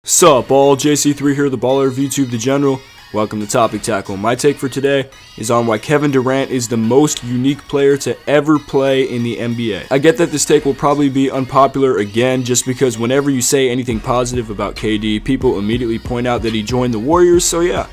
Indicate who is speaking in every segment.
Speaker 1: Sup all, JC3 here, the baller of YouTube, the general. Welcome to Topic Tackle. My take for today is on why Kevin Durant is the most unique player to ever play in the NBA. I get that this take will probably be unpopular again, just because whenever you say anything positive about KD, people immediately point out that he joined the Warriors, so yeah.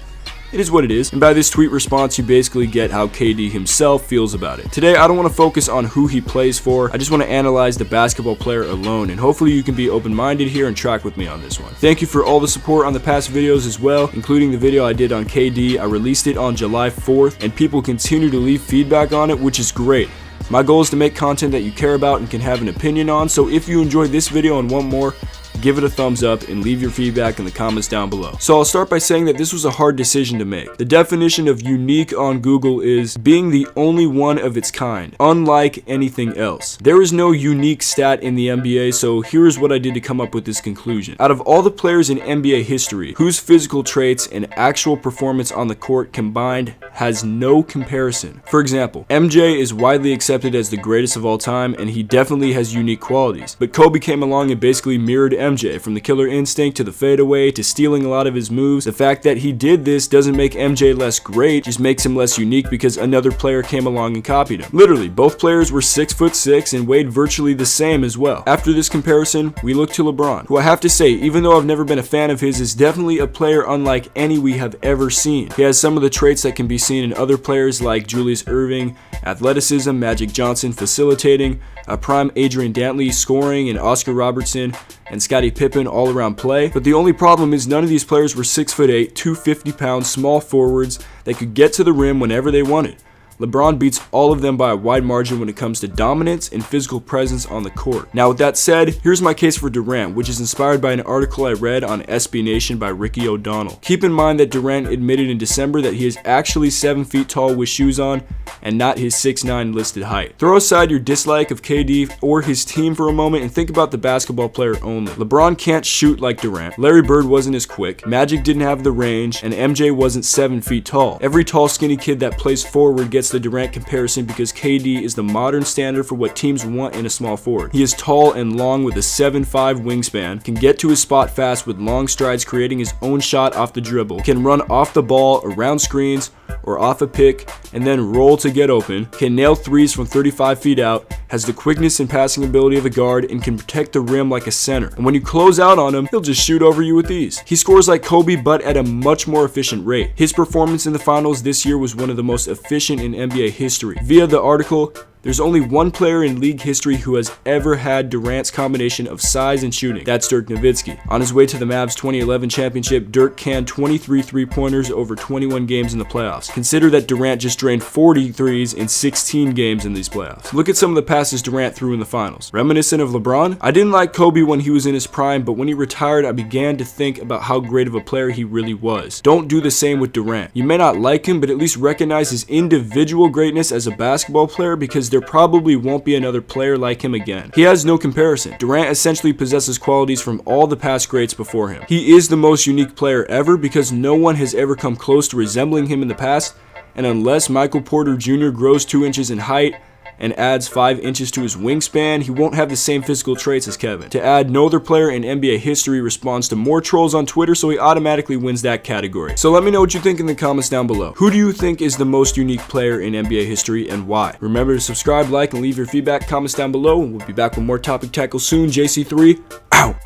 Speaker 1: It is what it is, and by this tweet response you basically get how KD himself feels about it. Today I don't want to focus on who he plays for, I just want to analyze the basketball player alone, and hopefully you can be open-minded here and track with me on this one. Thank you for all the support on the past videos as well, including the video I did on KD. I released it on July 4th, and people continue to leave feedback on it, which is great. My goal is to make content that you care about and can have an opinion on, so if you enjoyed this video and want more, give it a thumbs up and leave your feedback in the comments down below. So I'll start by saying that this was a hard decision to make. The definition of unique on Google is being the only one of its kind, unlike anything else. There is no unique stat in the NBA, so here's what I did to come up with this conclusion. Out of all the players in NBA history, whose physical traits and actual performance on the court combined has no comparison. For example, MJ is widely accepted as the greatest of all time, and he definitely has unique qualities. But Kobe came along and basically mirrored MJ, from the killer instinct to the fadeaway to stealing a lot of his moves. The fact that he did this doesn't make MJ less great, just makes him less unique because another player came along and copied him. Literally, both players were 6'6" and weighed virtually the same as well. After this comparison, we look to LeBron, who I have to say, even though I've never been a fan of his, is definitely a player unlike any we have ever seen. He has some of the traits that can be seen in other players like Julius Erving: athleticism, Magic Johnson facilitating, a prime Adrian Dantley scoring, and Oscar Robertson and Scottie Pippen all around play. But the only problem is none of these players were 6'8", 250-pound small forwards that could get to the rim whenever they wanted. LeBron beats all of them by a wide margin when it comes to dominance and physical presence on the court. Now with that said, here's my case for Durant, which is inspired by an article I read on SB Nation by Ricky O'Donnell. Keep in mind that Durant admitted in December that he is actually 7 feet tall with shoes on and not his 6'9" listed height. Throw aside your dislike of KD or his team for a moment and think about the basketball player only. LeBron can't shoot like Durant, Larry Bird wasn't as quick, Magic didn't have the range, and MJ wasn't 7 feet tall. Every tall skinny kid that plays forward gets the Durant comparison because KD is the modern standard for what teams want in a small forward. He is tall and long with a 7'5" wingspan, can get to his spot fast with long strides creating his own shot off the dribble, can run off the ball, around screens, or off a pick, and then roll to get open, can nail threes from 35 feet out, has the quickness and passing ability of a guard, and can protect the rim like a center. And when you close out on him, he'll just shoot over you with ease. He scores like Kobe, but at a much more efficient rate. His performance in the finals this year was one of the most efficient in NBA history. Via the article, there's only one player in league history who has ever had Durant's combination of size and shooting. That's Dirk Nowitzki. On his way to the Mavs 2011 championship, Dirk canned 23 three-pointers over 21 games in the playoffs. Consider that Durant just drained 40 threes in 16 games in these playoffs. Look at some of the passes Durant threw in the finals. Reminiscent of LeBron? I didn't like Kobe when he was in his prime, but when he retired, I began to think about how great of a player he really was. Don't do the same with Durant. You may not like him, but at least recognize his individual greatness as a basketball player, because there probably won't be another player like him again. He has no comparison. Durant essentially possesses qualities from all the past greats before him. He is the most unique player ever because no one has ever come close to resembling him in the past, and unless Michael Porter Jr. grows 2 inches in height and adds 5 inches to his wingspan, he won't have the same physical traits as Kevin. To add, no other player in NBA history responds to more trolls on Twitter, so he automatically wins that category. So let me know what you think in the comments down below. Who do you think is the most unique player in NBA history and why? Remember to subscribe, like, and leave your feedback, comments down below, and we'll be back with more Topic Tackle soon. JC3, out!